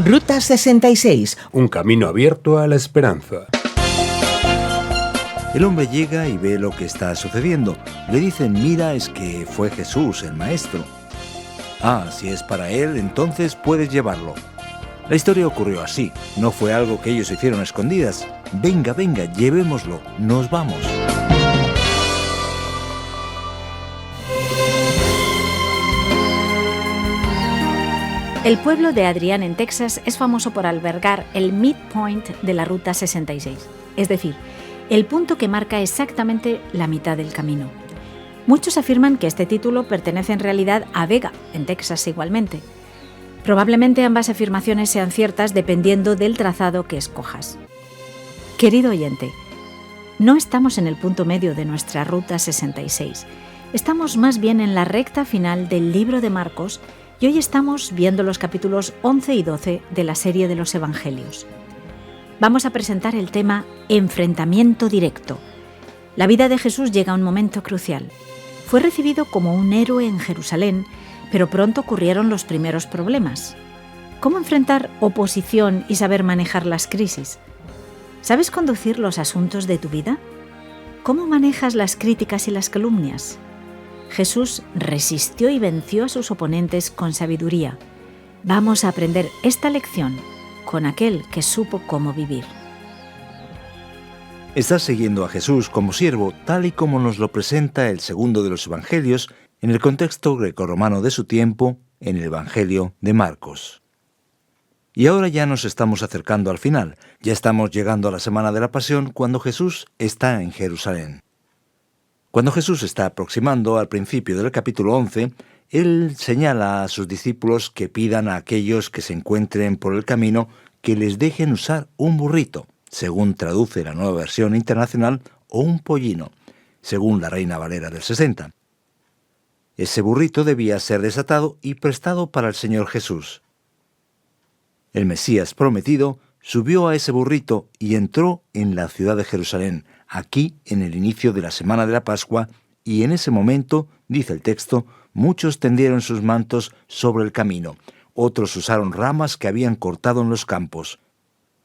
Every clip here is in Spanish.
Ruta 66. Un camino abierto a la esperanza. El hombre llega y ve lo que está sucediendo. Le dicen, mira, es que fue Jesús, el maestro. Ah, si es para él, entonces puedes llevarlo. La historia ocurrió así, no fue algo que ellos hicieron a escondidas. Venga, venga, llevémoslo, nos vamos. El pueblo de Adrian, en Texas, es famoso por albergar el midpoint de la Ruta 66, es decir, el punto que marca exactamente la mitad del camino. Muchos afirman que este título pertenece en realidad a Vega, en Texas igualmente. Probablemente ambas afirmaciones sean ciertas dependiendo del trazado que escojas. Querido oyente, no estamos en el punto medio de nuestra Ruta 66. Estamos más bien en la recta final del libro de Marcos y hoy estamos viendo los capítulos 11 y 12 de la serie de los Evangelios. Vamos a presentar el tema Enfrentamiento directo. La vida de Jesús llega a un momento crucial. Fue recibido como un héroe en Jerusalén, pero pronto ocurrieron los primeros problemas. ¿Cómo enfrentar oposición y saber manejar las crisis? ¿Sabes conducir los asuntos de tu vida? ¿Cómo manejas las críticas y las calumnias? Jesús resistió y venció a sus oponentes con sabiduría. Vamos a aprender esta lección con aquel que supo cómo vivir. Estás siguiendo a Jesús como siervo, tal y como nos lo presenta el segundo de los Evangelios, en el contexto grecorromano de su tiempo, en el Evangelio de Marcos. Y ahora ya nos estamos acercando al final. Ya estamos llegando a la Semana de la Pasión, cuando Jesús está en Jerusalén. Cuando Jesús está aproximando al principio del capítulo 11, Él señala a sus discípulos que pidan a aquellos que se encuentren por el camino que les dejen usar un burrito, según traduce la Nueva Versión Internacional, o un pollino, según la Reina Valera del 60. Ese burrito debía ser desatado y prestado para el Señor Jesús. El Mesías prometido subió a ese burrito y entró en la ciudad de Jerusalén, aquí en el inicio de la semana de la Pascua, y en ese momento, dice el texto, muchos tendieron sus mantos sobre el camino, otros usaron ramas que habían cortado en los campos.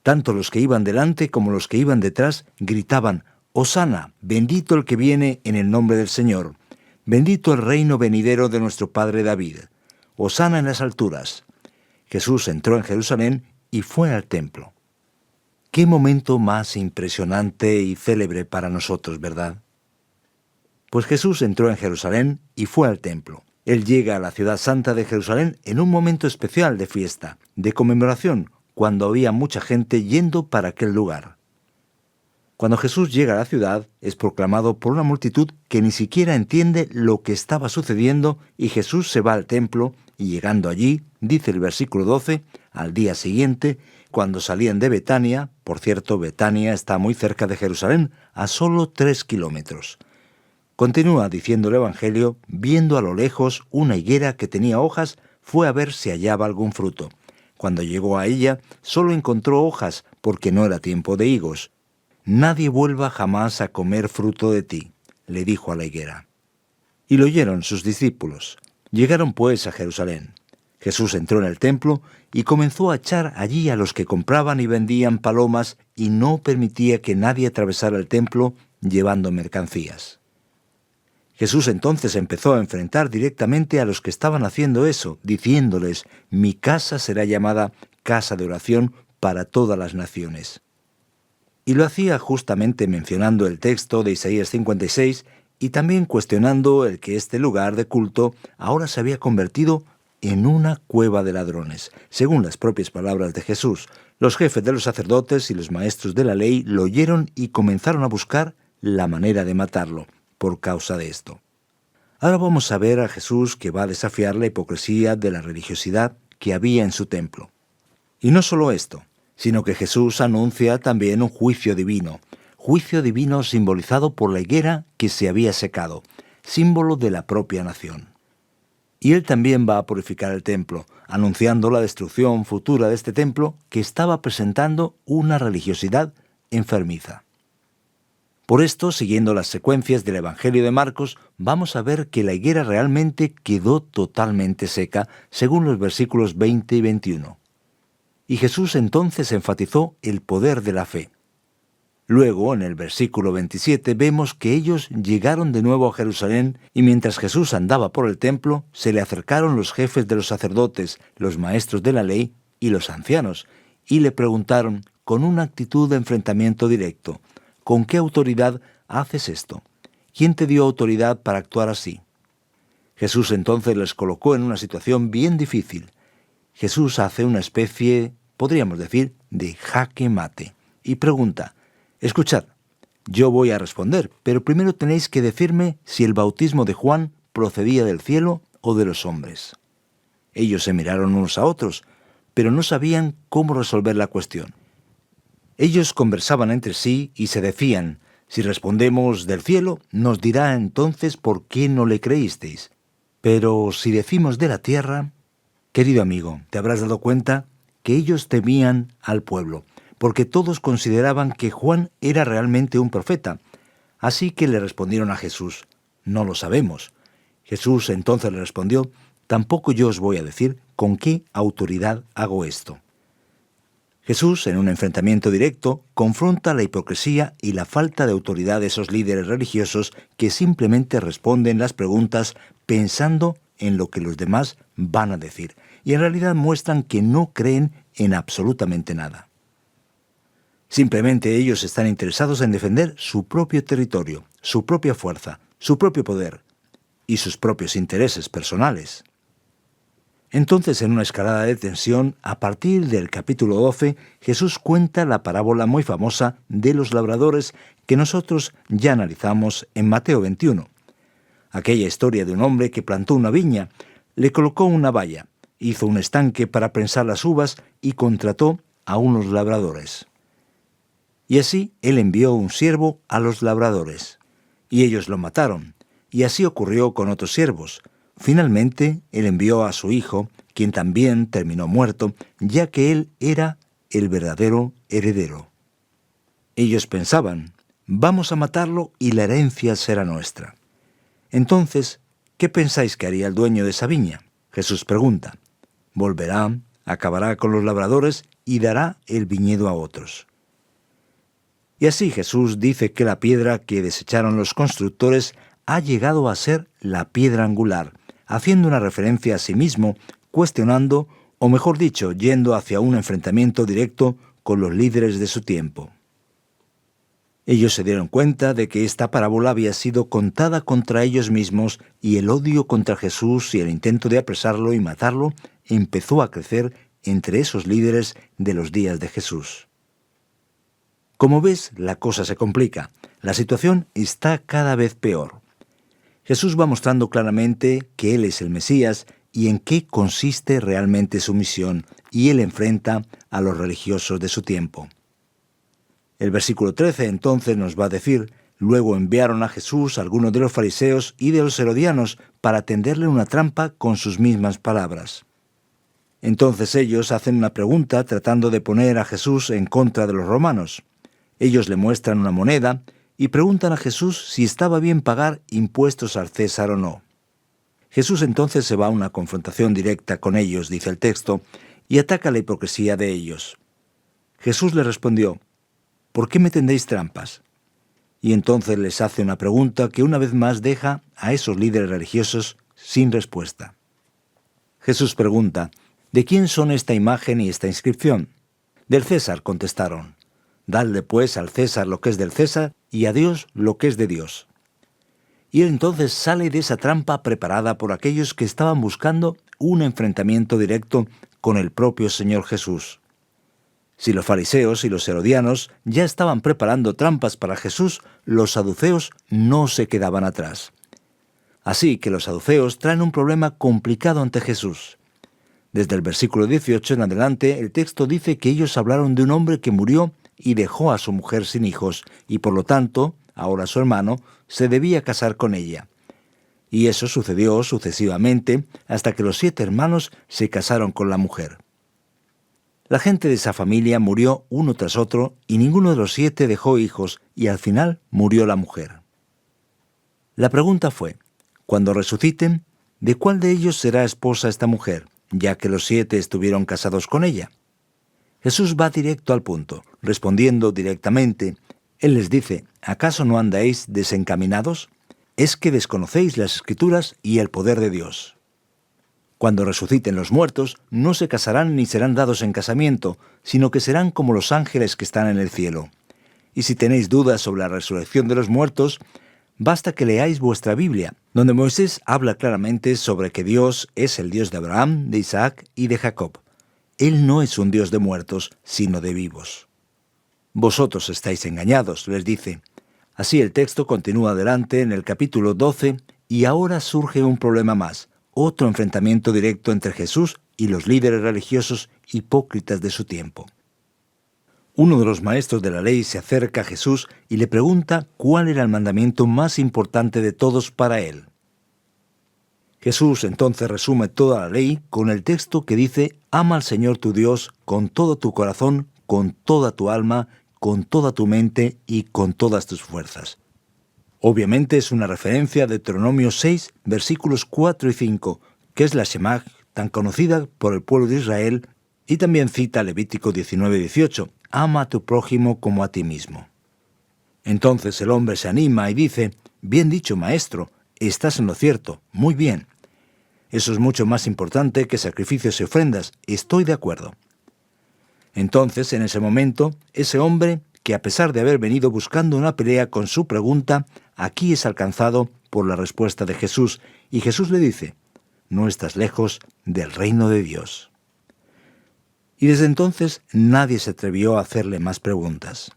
Tanto los que iban delante como los que iban detrás gritaban, «Hosana, bendito el que viene en el nombre del Señor, bendito el reino venidero de nuestro Padre David, Hosana en las alturas». Jesús entró en Jerusalén y fue al templo. Qué momento más impresionante y célebre para nosotros, ¿verdad? Pues Jesús entró en Jerusalén y fue al templo. Él llega a la ciudad santa de Jerusalén en un momento especial de fiesta, de conmemoración, cuando había mucha gente yendo para aquel lugar. Cuando Jesús llega a la ciudad, es proclamado por una multitud que ni siquiera entiende lo que estaba sucediendo, y Jesús se va al templo, y llegando allí, dice el versículo 12, al día siguiente, cuando salían de Betania, por cierto, Betania está muy cerca de Jerusalén, a solo 3 kilómetros. Continúa diciendo el Evangelio, viendo a lo lejos una higuera que tenía hojas, fue a ver si hallaba algún fruto. Cuando llegó a ella, solo encontró hojas, porque no era tiempo de higos. «Nadie vuelva jamás a comer fruto de ti», le dijo a la higuera. Y lo oyeron sus discípulos. Llegaron pues a Jerusalén. Jesús entró en el templo y comenzó a echar allí a los que compraban y vendían palomas, y no permitía que nadie atravesara el templo llevando mercancías. Jesús entonces empezó a enfrentar directamente a los que estaban haciendo eso, diciéndoles, «Mi casa será llamada casa de oración para todas las naciones». Y lo hacía justamente mencionando el texto de Isaías 56 y también cuestionando el que este lugar de culto ahora se había convertido en una cueva de ladrones. Según las propias palabras de Jesús, los jefes de los sacerdotes y los maestros de la ley lo oyeron y comenzaron a buscar la manera de matarlo por causa de esto. Ahora vamos a ver a Jesús que va a desafiar la hipocresía de la religiosidad que había en su templo. Y no solo esto, sino que Jesús anuncia también un juicio divino simbolizado por la higuera que se había secado, símbolo de la propia nación. Y él también va a purificar el templo, anunciando la destrucción futura de este templo que estaba presentando una religiosidad enfermiza. Por esto, siguiendo las secuencias del Evangelio de Marcos, vamos a ver que la higuera realmente quedó totalmente seca, según los versículos 20 y 21. y Jesús entonces enfatizó el poder de la fe. Luego, en el versículo 27, vemos que ellos llegaron de nuevo a Jerusalén y mientras Jesús andaba por el templo, se le acercaron los jefes de los sacerdotes, los maestros de la ley y los ancianos, y le preguntaron con una actitud de enfrentamiento directo, ¿con qué autoridad haces esto? ¿Quién te dio autoridad para actuar así? Jesús entonces les colocó en una situación bien difícil. Jesús hace una especie, podríamos decir, de jaque mate, y pregunta, escuchad, yo voy a responder, pero primero tenéis que decirme si el bautismo de Juan procedía del cielo o de los hombres. Ellos se miraron unos a otros, pero no sabían cómo resolver la cuestión. Ellos conversaban entre sí y se decían, si respondemos del cielo, nos dirá entonces por qué no le creísteis. Pero si decimos de la tierra, querido amigo, te habrás dado cuenta que ellos temían al pueblo, porque todos consideraban que Juan era realmente un profeta. Así que le respondieron a Jesús, no lo sabemos. Jesús entonces le respondió, tampoco yo os voy a decir con qué autoridad hago esto. Jesús, en un enfrentamiento directo, confronta la hipocresía y la falta de autoridad de esos líderes religiosos que simplemente responden las preguntas pensando en lo que los demás van a decir, y en realidad muestran que no creen en absolutamente nada. Simplemente ellos están interesados en defender su propio territorio, su propia fuerza, su propio poder y sus propios intereses personales. Entonces, en una escalada de tensión, a partir del capítulo 12, Jesús cuenta la parábola muy famosa de los labradores que nosotros ya analizamos en Mateo 21. Aquella historia de un hombre que plantó una viña, le colocó una valla, hizo un estanque para prensar las uvas y contrató a unos labradores. Y así él envió un siervo a los labradores, y ellos lo mataron, y así ocurrió con otros siervos. Finalmente, él envió a su hijo, quien también terminó muerto, ya que él era el verdadero heredero. Ellos pensaban, vamos a matarlo y la herencia será nuestra. Entonces, ¿qué pensáis que haría el dueño de esa viña? Jesús pregunta. Volverá, acabará con los labradores y dará el viñedo a otros. Y así Jesús dice que la piedra que desecharon los constructores ha llegado a ser la piedra angular, haciendo una referencia a sí mismo, cuestionando, o mejor dicho, yendo hacia un enfrentamiento directo con los líderes de su tiempo. Ellos se dieron cuenta de que esta parábola había sido contada contra ellos mismos y el odio contra Jesús y el intento de apresarlo y matarlo empezó a crecer entre esos líderes de los días de Jesús. Como ves, la cosa se complica. La situación está cada vez peor. Jesús va mostrando claramente que Él es el Mesías y en qué consiste realmente su misión, y Él enfrenta a los religiosos de su tiempo. El versículo 13 entonces nos va a decir, luego enviaron a Jesús algunos de los fariseos y de los herodianos para tenderle una trampa con sus mismas palabras. Entonces ellos hacen una pregunta tratando de poner a Jesús en contra de los romanos. Ellos le muestran una moneda y preguntan a Jesús si estaba bien pagar impuestos al César o no. Jesús entonces se va a una confrontación directa con ellos, dice el texto, y ataca la hipocresía de ellos. Jesús le respondió, ¿por qué me tendéis trampas? Y entonces les hace una pregunta que una vez más deja a esos líderes religiosos sin respuesta. Jesús pregunta, ¿de quién son esta imagen y esta inscripción? Del César, contestaron. Dadle pues al César lo que es del César y a Dios lo que es de Dios. Y él entonces sale de esa trampa preparada por aquellos que estaban buscando un enfrentamiento directo con el propio Señor Jesús. Si los fariseos y los herodianos ya estaban preparando trampas para Jesús, los saduceos no se quedaban atrás. Así que los saduceos traen un problema complicado ante Jesús. Desde el versículo 18 en adelante, el texto dice que ellos hablaron de un hombre que murió y dejó a su mujer sin hijos, y por lo tanto, ahora su hermano, se debía casar con ella. Y eso sucedió sucesivamente hasta que los 7 hermanos se casaron con la mujer. La gente de esa familia murió uno tras otro y ninguno de los 7 dejó hijos y al final murió la mujer. La pregunta fue, cuando resuciten, ¿de cuál de ellos será esposa esta mujer, ya que los 7 estuvieron casados con ella? Jesús va directo al punto, respondiendo directamente. Él les dice, ¿acaso no andáis desencaminados? Es que desconocéis las Escrituras y el poder de Dios. Cuando resuciten los muertos, no se casarán ni serán dados en casamiento, sino que serán como los ángeles que están en el cielo. Y si tenéis dudas sobre la resurrección de los muertos, basta que leáis vuestra Biblia, donde Moisés habla claramente sobre que Dios es el Dios de Abraham, de Isaac y de Jacob. Él no es un Dios de muertos, sino de vivos. Vosotros estáis engañados, les dice. Así el texto continúa adelante en el capítulo 12, y ahora surge un problema más, otro enfrentamiento directo entre Jesús y los líderes religiosos hipócritas de su tiempo. Uno de los maestros de la ley se acerca a Jesús y le pregunta cuál era el mandamiento más importante de todos para él. Jesús entonces resume toda la ley con el texto que dice: ama al Señor tu Dios con todo tu corazón, con toda tu alma, con toda tu mente y con todas tus fuerzas. Obviamente es una referencia a Deuteronomio 6, versículos 4 y 5, que es la Shemaj, tan conocida por el pueblo de Israel, y también cita Levítico 19, 18, ama a tu prójimo como a ti mismo. Entonces el hombre se anima y dice: bien dicho, maestro, estás en lo cierto, muy bien. Eso es mucho más importante que sacrificios y ofrendas, estoy de acuerdo. Entonces, en ese momento, ese hombre, que a pesar de haber venido buscando una pelea con su pregunta, aquí es alcanzado por la respuesta de Jesús, y Jesús le dice: no estás lejos del reino de Dios. Y desde entonces nadie se atrevió a hacerle más preguntas.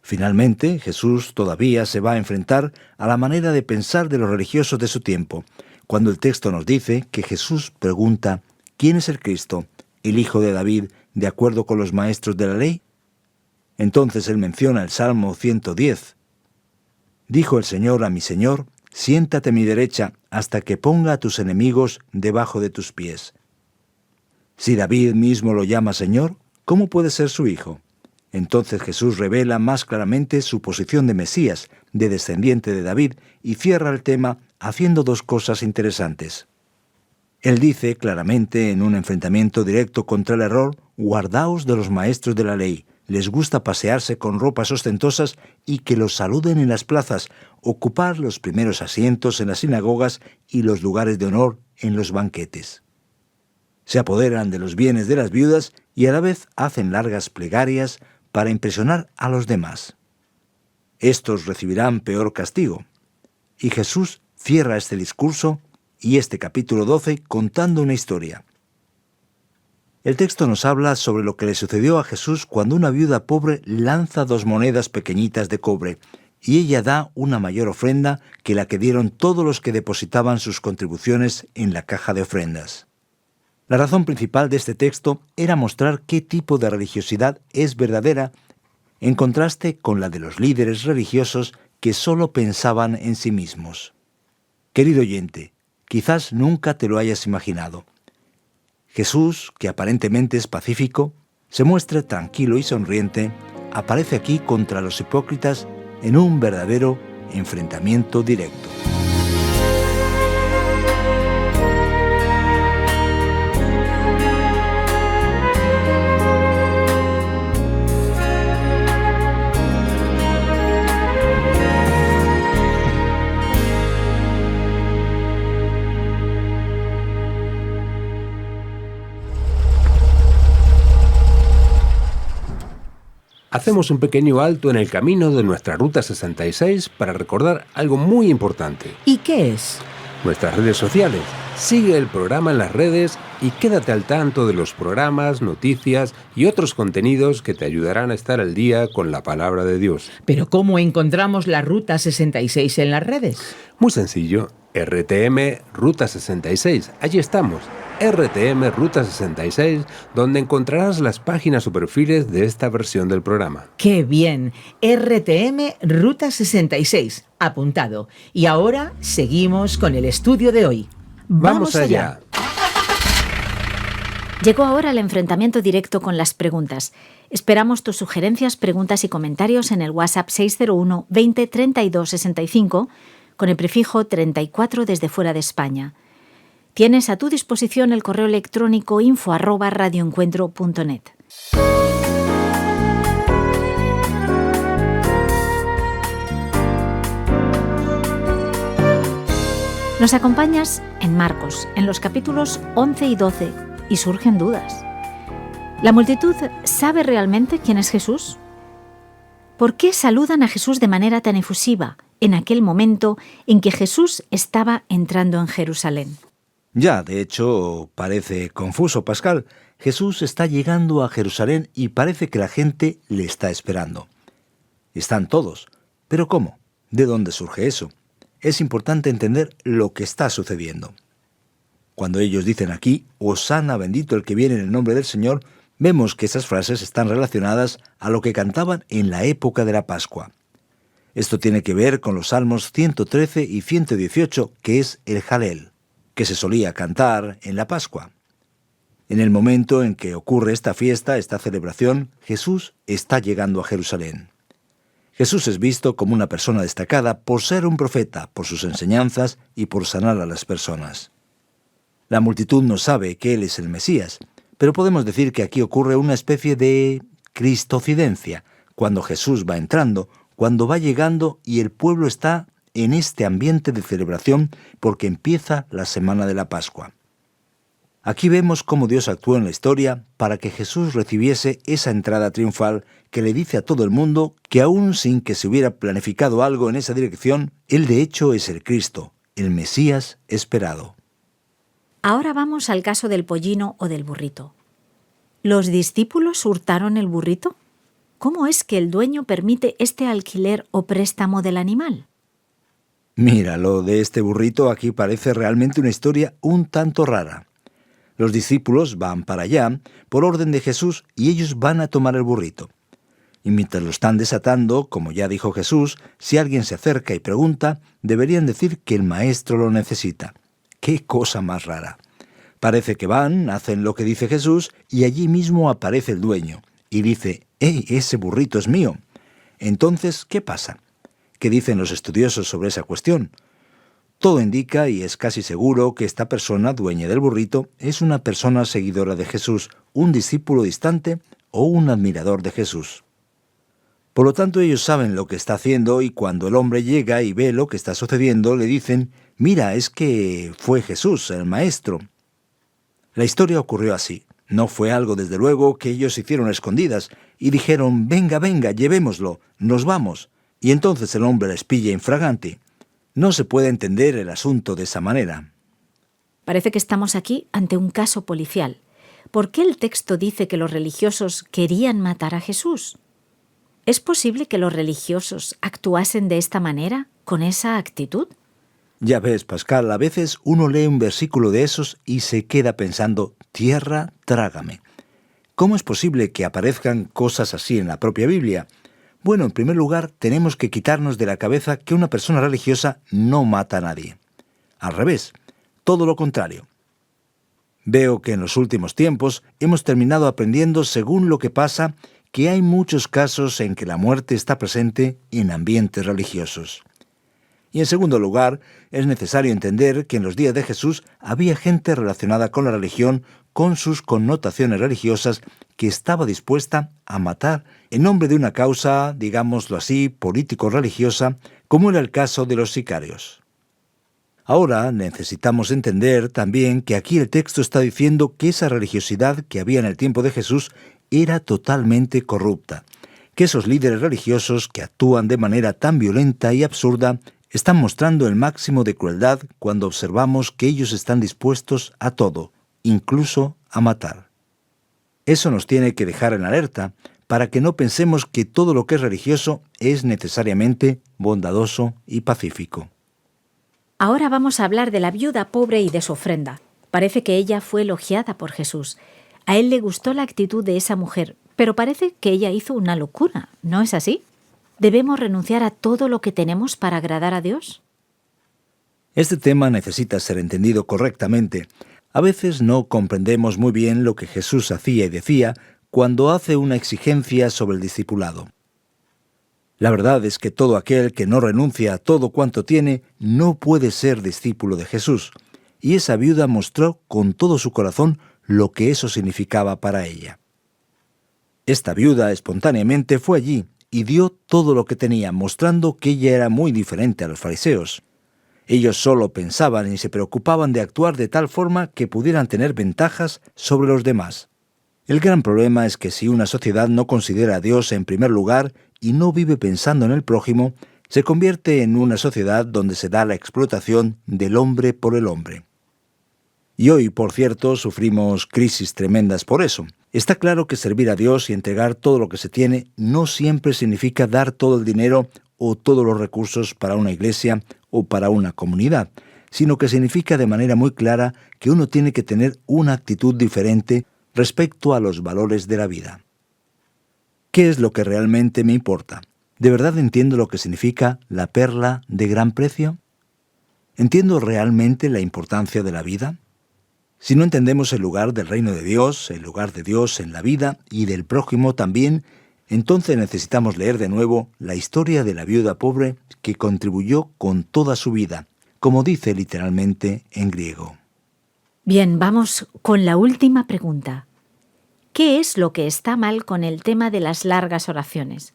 Finalmente, Jesús todavía se va a enfrentar a la manera de pensar de los religiosos de su tiempo, cuando el texto nos dice que Jesús pregunta: ¿quién es el Cristo, el Hijo de David, de acuerdo con los maestros de la ley? Entonces él menciona el Salmo 110. Dijo el Señor a mi Señor: siéntate a mi derecha hasta que ponga a tus enemigos debajo de tus pies. Si David mismo lo llama Señor, ¿cómo puede ser su hijo? Entonces Jesús revela más claramente su posición de Mesías, de descendiente de David, y cierra el tema haciendo dos cosas interesantes. Él dice claramente, en un enfrentamiento directo contra el error: guardaos de los maestros de la ley, les gusta pasearse con ropas ostentosas y que los saluden en las plazas, ocupar los primeros asientos en las sinagogas y los lugares de honor en los banquetes. Se apoderan de los bienes de las viudas y a la vez hacen largas plegarias para impresionar a los demás. Estos recibirán peor castigo. Y Jesús cierra este discurso y este capítulo 12 contando una historia. El texto nos habla sobre lo que le sucedió a Jesús cuando una viuda pobre lanza 2 monedas pequeñitas de cobre, y ella da una mayor ofrenda que la que dieron todos los que depositaban sus contribuciones en la caja de ofrendas. La razón principal de este texto era mostrar qué tipo de religiosidad es verdadera, en contraste con la de los líderes religiosos que solo pensaban en sí mismos. Querido oyente, quizás nunca te lo hayas imaginado. Jesús, que aparentemente es pacífico, se muestra tranquilo y sonriente, aparece aquí contra los hipócritas en un verdadero enfrentamiento directo. Hacemos un pequeño alto en el camino de nuestra Ruta 66 para recordar algo muy importante. ¿Y qué es? Nuestras redes sociales. Sigue el programa en las redes y quédate al tanto de los programas, noticias y otros contenidos que te ayudarán a estar al día con la palabra de Dios. ¿Pero cómo encontramos la Ruta 66 en las redes? Muy sencillo. RTM Ruta 66. Allí estamos. RTM Ruta 66, donde encontrarás las páginas o perfiles de esta versión del programa. ¡Qué bien! RTM Ruta 66, apuntado. Y ahora seguimos con el estudio de hoy. ¡Vamos allá! Llegó ahora el enfrentamiento directo con las preguntas. Esperamos tus sugerencias, preguntas y comentarios en el WhatsApp 601 20 32 65 con el prefijo 34 desde fuera de España. Tienes a tu disposición el correo electrónico info@radioencuentro.net. Nos acompañas en Marcos, en los capítulos 11 y 12, y surgen dudas. ¿La multitud sabe realmente quién es Jesús? ¿Por qué saludan a Jesús de manera tan efusiva en aquel momento en que Jesús estaba entrando en Jerusalén? Ya, de hecho, parece confuso, Pascal. Jesús está llegando a Jerusalén y parece que la gente le está esperando. Están todos. ¿Pero cómo? ¿De dónde surge eso? Es importante entender lo que está sucediendo. Cuando ellos dicen aquí, Hosana, bendito el que viene en el nombre del Señor, vemos que esas frases están relacionadas a lo que cantaban en la época de la Pascua. Esto tiene que ver con los Salmos 113 y 118, que es el Jalel, que se solía cantar en la Pascua. En el momento en que ocurre esta fiesta, esta celebración, Jesús está llegando a Jerusalén. Jesús es visto como una persona destacada por ser un profeta, por sus enseñanzas y por sanar a las personas. La multitud no sabe que Él es el Mesías, pero podemos decir que aquí ocurre una especie de cristocidencia, cuando Jesús va entrando, cuando va llegando y el pueblo está en este ambiente de celebración porque empieza la semana de la Pascua. Aquí vemos cómo Dios actuó en la historia para que Jesús recibiese esa entrada triunfal que le dice a todo el mundo que aún sin que se hubiera planificado algo en esa dirección, Él de hecho es el Cristo, el Mesías esperado. Ahora vamos al caso del pollino o del burrito. ¿Los discípulos hurtaron el burrito? ¿Cómo es que el dueño permite este alquiler o préstamo del animal? Mira, lo de este burrito aquí parece realmente una historia un tanto rara. Los discípulos van para allá por orden de Jesús y ellos van a tomar el burrito. Y mientras lo están desatando, como ya dijo Jesús, si alguien se acerca y pregunta, deberían decir que el maestro lo necesita. ¡Qué cosa más rara! Parece que van, hacen lo que dice Jesús y allí mismo aparece el dueño y dice, ¡Ey, ese burrito es mío! Entonces, ¿qué pasa? ¿Qué dicen los estudiosos sobre esa cuestión? Todo indica, y es casi seguro, que esta persona, dueña del burrito, es una persona seguidora de Jesús, un discípulo distante o un admirador de Jesús. Por lo tanto, ellos saben lo que está haciendo y cuando el hombre llega y ve lo que está sucediendo, le dicen, mira, es que fue Jesús, el maestro. La historia ocurrió así. No fue algo, desde luego, que ellos hicieron a escondidas y dijeron, venga, venga, llevémoslo, nos vamos. Y entonces el hombre les pilla infragante. No se puede entender el asunto de esa manera. Parece que estamos aquí ante un caso policial. ¿Por qué el texto dice que los religiosos querían matar a Jesús? ¿Es posible que los religiosos actuasen de esta manera, con esa actitud? Ya ves, Pascal, a veces uno lee un versículo de esos y se queda pensando, tierra, trágame. ¿Cómo es posible que aparezcan cosas así en la propia Biblia? Bueno, en primer lugar, tenemos que quitarnos de la cabeza que una persona religiosa no mata a nadie. Al revés, todo lo contrario. Veo que en los últimos tiempos hemos terminado aprendiendo, según lo que pasa, que hay muchos casos en que la muerte está presente en ambientes religiosos. Y en segundo lugar, es necesario entender que en los días de Jesús había gente relacionada con la religión, con sus connotaciones religiosas, que estaba dispuesta a matar en nombre de una causa, digámoslo así, político-religiosa, como era el caso de los sicarios. Ahora necesitamos entender también que aquí el texto está diciendo que esa religiosidad que había en el tiempo de Jesús era totalmente corrupta, que esos líderes religiosos que actúan de manera tan violenta y absurda están mostrando el máximo de crueldad cuando observamos que ellos están dispuestos a todo, incluso a matar. Eso nos tiene que dejar en alerta para que no pensemos que todo lo que es religioso es necesariamente bondadoso y pacífico. Ahora vamos a hablar de la viuda pobre y de su ofrenda. Parece que ella fue elogiada por Jesús. A él le gustó la actitud de esa mujer, pero parece que ella hizo una locura, ¿no es así? ¿Debemos renunciar a todo lo que tenemos para agradar a Dios? Este tema necesita ser entendido correctamente. A veces no comprendemos muy bien lo que Jesús hacía y decía cuando hace una exigencia sobre el discipulado. La verdad es que todo aquel que no renuncia a todo cuanto tiene no puede ser discípulo de Jesús, y esa viuda mostró con todo su corazón lo que eso significaba para ella. Esta viuda espontáneamente fue allí y dio todo lo que tenía, mostrando que ella era muy diferente a los fariseos. Ellos solo pensaban y se preocupaban de actuar de tal forma que pudieran tener ventajas sobre los demás. El gran problema es que si una sociedad no considera a Dios en primer lugar y no vive pensando en el prójimo, se convierte en una sociedad donde se da la explotación del hombre por el hombre. Y hoy, por cierto, sufrimos crisis tremendas por eso. Está claro que servir a Dios y entregar todo lo que se tiene no siempre significa dar todo el dinero o todos los recursos para una iglesia o para una comunidad, sino que significa de manera muy clara que uno tiene que tener una actitud diferente respecto a los valores de la vida. ¿Qué es lo que realmente me importa? ¿De verdad entiendo lo que significa la perla de gran precio? ¿Entiendo realmente la importancia de la vida? Si no entendemos el lugar del reino de Dios, el lugar de Dios en la vida y del prójimo también, entonces necesitamos leer de nuevo la historia de la viuda pobre que contribuyó con toda su vida, como dice literalmente en griego. Bien, vamos con la última pregunta. ¿Qué es lo que está mal con el tema de las largas oraciones?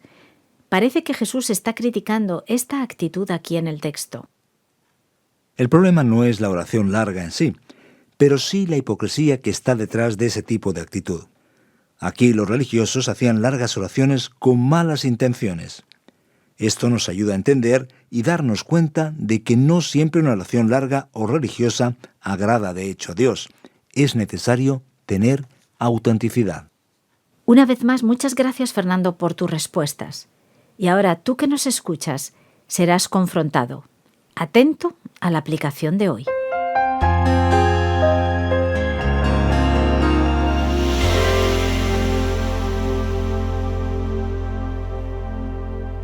Parece que Jesús está criticando esta actitud aquí en el texto. El problema no es la oración larga en sí, pero sí la hipocresía que está detrás de ese tipo de actitud. Aquí los religiosos hacían largas oraciones con malas intenciones. Esto nos ayuda a entender y darnos cuenta de que no siempre una oración larga o religiosa agrada de hecho a Dios. Es necesario tener autenticidad. Una vez más, muchas gracias, Fernando, por tus respuestas. Y ahora tú que nos escuchas, serás confrontado. Atento a la aplicación de hoy.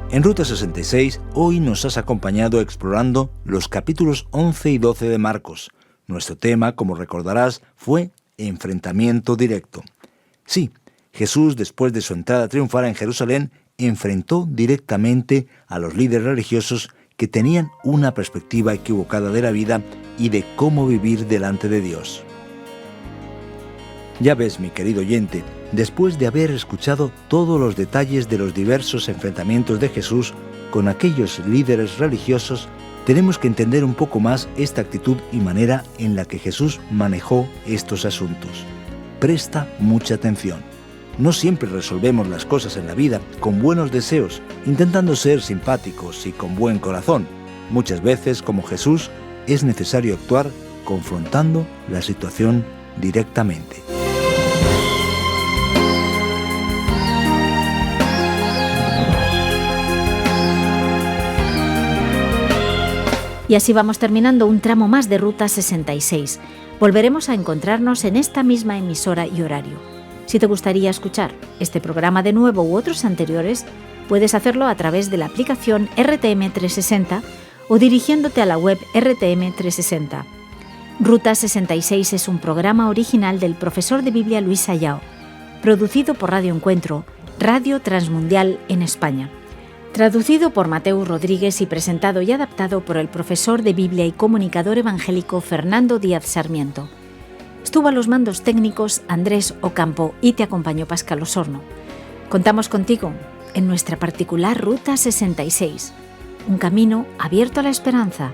En Ruta 66, hoy nos has acompañado explorando los capítulos 11 y 12 de Marcos. Nuestro tema, como recordarás, fue enfrentamiento directo. Sí, Jesús, después de su entrada triunfal en Jerusalén, enfrentó directamente a los líderes religiosos que tenían una perspectiva equivocada de la vida y de cómo vivir delante de Dios. Ya ves, mi querido oyente, después de haber escuchado todos los detalles de los diversos enfrentamientos de Jesús con aquellos líderes religiosos, tenemos que entender un poco más esta actitud y manera en la que Jesús manejó estos asuntos. Presta mucha atención. No siempre resolvemos las cosas en la vida con buenos deseos, intentando ser simpáticos y con buen corazón. Muchas veces, como Jesús, es necesario actuar confrontando la situación directamente. Y así vamos terminando un tramo más de Ruta 66. Volveremos a encontrarnos en esta misma emisora y horario. Si te gustaría escuchar este programa de nuevo u otros anteriores, puedes hacerlo a través de la aplicación RTM 360 o dirigiéndote a la web RTM 360. Ruta 66 es un programa original del profesor de Biblia Luis Ayao, producido por Radio Encuentro, Radio Transmundial en España. Traducido por Mateus Rodríguez y presentado y adaptado por el profesor de Biblia y comunicador evangélico Fernando Díaz Sarmiento. Estuvo a los mandos técnicos Andrés Ocampo y te acompañó Pascal Osorno. Contamos contigo en nuestra particular Ruta 66, un camino abierto a la esperanza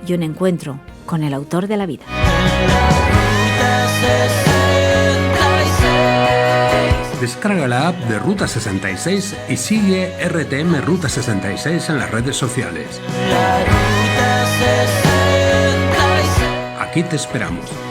y un encuentro con el autor de la vida. Descarga la app de Ruta 66 y sigue RTM Ruta 66 en las redes sociales. Aquí te esperamos.